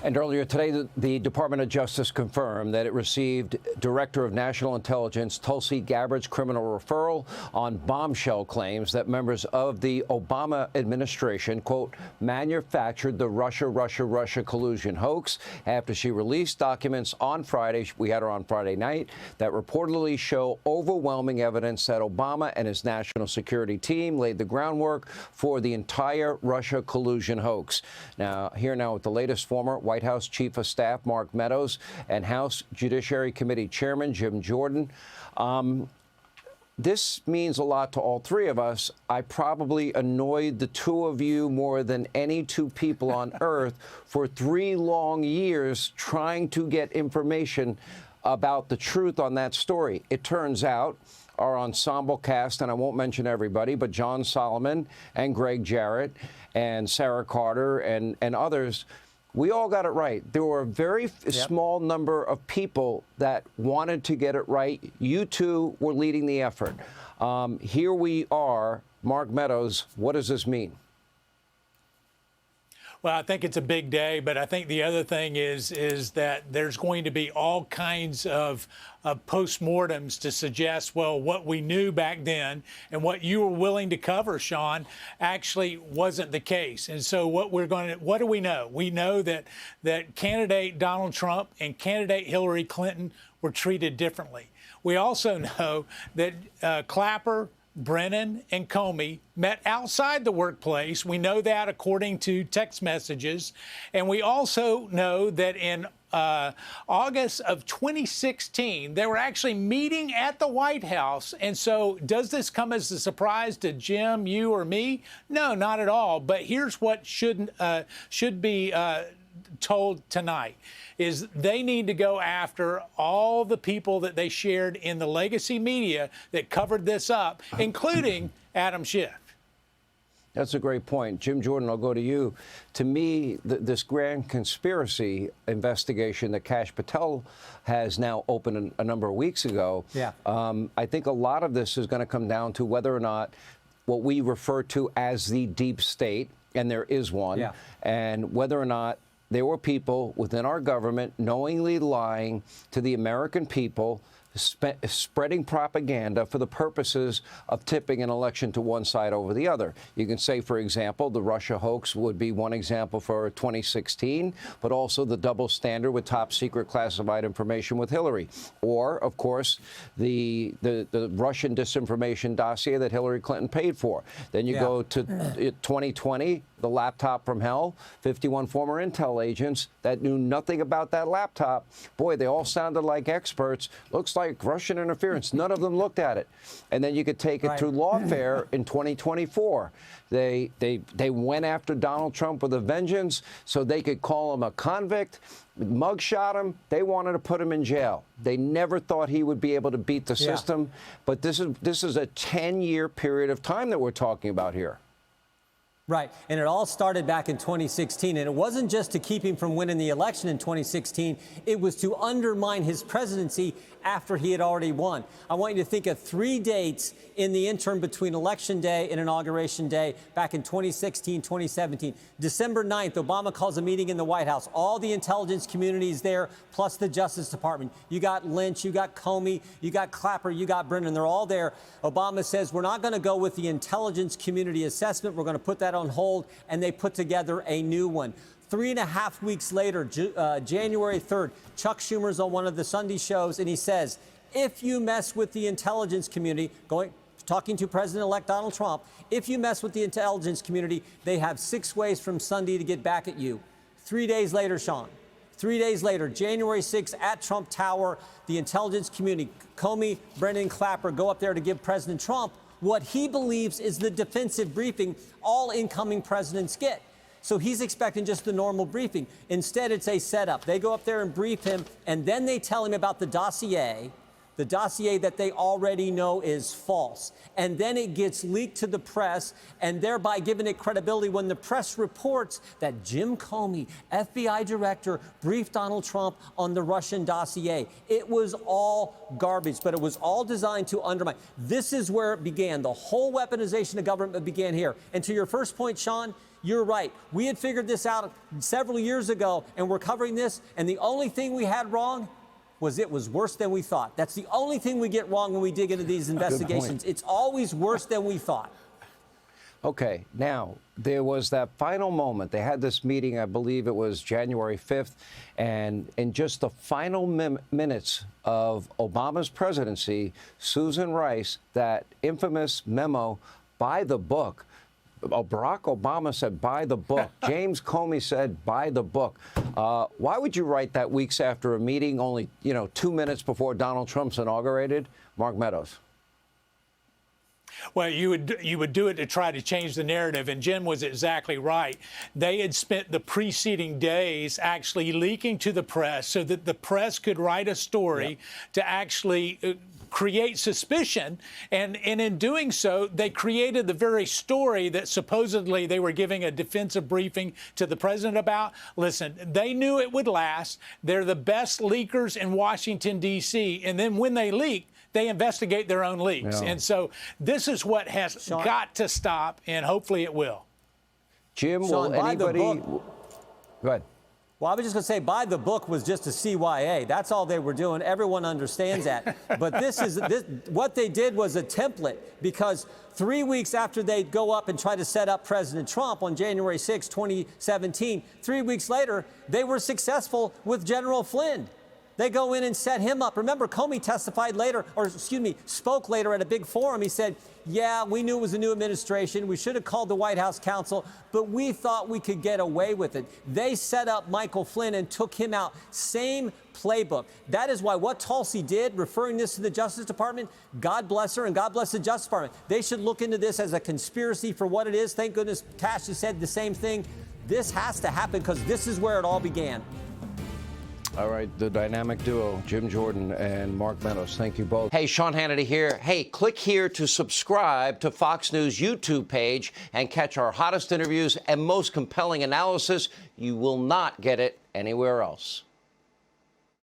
And earlier today, the Department of Justice confirmed that it received Director of National Intelligence Tulsi Gabbard's criminal referral on bombshell claims that members of the Obama administration, quote, manufactured the Russia collusion hoax after she released documents on Friday. We had her on Friday night that reportedly show overwhelming evidence that Obama and his national security team laid the groundwork for the entire Russia collusion hoax. Now, here now with the latest, former White House Chief of Staff Mark Meadows and House Judiciary Committee Chairman Jim Jordan. This means a lot to all three of us. I probably annoyed the two of you more than any two people on earth for 3 long years trying to get information about the truth on that story. It turns out our ensemble cast, and I won't mention everybody, but John Solomon and Greg Jarrett and Sarah Carter and others, we all got it right. There were a very small number of people that wanted to get it right. You two were leading the effort. Here we are. Mark Meadows, what does this mean? Well, I think it's a big day, but I think the other thing is that there's going to be all kinds of postmortems to suggest, well, what we knew back then and what you were willing to cover, Sean, actually wasn't the case. And so what do we know? We know that candidate Donald Trump and candidate Hillary Clinton were treated differently. We also know that Clapper, Brennan, and Comey met outside the workplace. We know that according to text messages. And we also know that in August of 2016, they were actually meeting at the White House. And so does this come as a surprise to Jim, you, or me? No, not at all. But here's what should be told tonight is they need to go after all the people that they shared in the legacy media that covered this up, including Adam Schiff. That's a great point. Jim Jordan, I'll go to you. To me, this grand conspiracy investigation that Kash Patel has now opened a number of weeks ago, I think a lot of this is going to come down to whether or not what we refer to as the deep state, and there is one, and whether or not there were people within our government knowingly lying to the American people, spreading propaganda for the purposes of tipping an election to one side over the other. You can say, for example, the Russia hoax would be one example for 2016, but also the double standard with top secret classified information with Hillary. Or, of course, the Russian disinformation dossier that Hillary Clinton paid for. Then you go to 2020, the laptop from hell, 51 former intel agents that knew nothing about that laptop. Boy, they all sounded like experts. Looks like Russian interference. None of them looked at it. And then you could take it through lawfare in 2024. They went after Donald Trump with a vengeance so they could call him a convict, mugshot him. They wanted to put him in jail. They never thought he would be able to beat the system. But this is a 10-year period of time that we're talking about here. Right. And it all started back in 2016. And it wasn't just to keep him from winning the election in 2016. It was to undermine his presidency after he had already won. I want you to think of 3 dates in the interim between Election Day and Inauguration Day back in 2016, 2017. December 9th, Obama calls a meeting in the White House. All the intelligence community is there, plus the Justice Department. You got Lynch, you got Comey, you got Clapper, you got Brennan. They're all there. Obama says, we're not going to go with the intelligence community assessment. We're going to put that on hold. And they put together a new one. 3.5 weeks later, January 3rd, Chuck Schumer's on one of the Sunday shows, and he says, if you mess with the intelligence community, talking to President-elect Donald Trump, if you mess with the intelligence community, they have 6 ways from Sunday to get back at you. 3 days later, Sean, 3 days later, January 6th at Trump Tower, the intelligence community, Comey, Brennan, Clapper, go up there to give President Trump what he believes is the defensive briefing all incoming presidents get. So he's expecting just the normal briefing. Instead, it's a setup. They go up there and brief him, and then they tell him about the dossier that they already know is false. And then it gets leaked to the press, and thereby giving it credibility when the press reports that Jim Comey, FBI director, briefed Donald Trump on the Russian dossier. It was all garbage, but it was all designed to undermine. This is where it began. The whole weaponization of government began here. And to your first point, Sean, you're right. We had figured this out several years ago, and we're covering this, and the only thing we had wrong was it was worse than we thought. That's the only thing we get wrong when we dig into these investigations. It's always worse than we thought. Okay, now, there was that final moment. They had this meeting, I believe it was January 5th, and in just the final minutes of Obama's presidency, Susan Rice, that infamous memo, by the book, Barack Obama said, by the book. James Comey said, by the book. Why would you write that weeks after a meeting, only, 2 minutes before Donald Trump's inaugurated? Mark Meadows. Well, you would do it to try to change the narrative, and Jim was exactly right. They had spent the preceding days actually leaking to the press so that the press could write a story to actually create suspicion, and in doing so, they created the very story that supposedly they were giving a defensive briefing to the president about. Listen, they knew it would last. They're the best leakers in Washington, D.C., and then when they leak, they investigate their own leaks. Yeah. And so this is what has got to stop, and hopefully it will. Jim, Sean, will anybody... Go ahead. Well, I was just going to say, by the book was just a CYA. That's all they were doing. Everyone understands that. But what they did was a template, because 3 weeks after they go up and try to set up President Trump on January 6, 2017, 3 weeks later, they were successful with General Flynn. They go in and set him up. Remember, Comey testified later, spoke later at a big forum. He said, yeah, we knew it was a new administration. We should have called the White House counsel, but we thought we could get away with it. They set up Michael Flynn and took him out. Same playbook. That is why what Tulsi did, referring this to the Justice Department, God bless her and God bless the Justice Department. They should look into this as a conspiracy for what it is. Thank goodness Tash has said the same thing. This has to happen because this is where it all began. All right, the dynamic duo, Jim Jordan and Mark Meadows. Thank you both. Hey, Sean Hannity here. Hey, click here to subscribe to Fox News YouTube page and catch our hottest interviews and most compelling analysis. You will not get it anywhere else.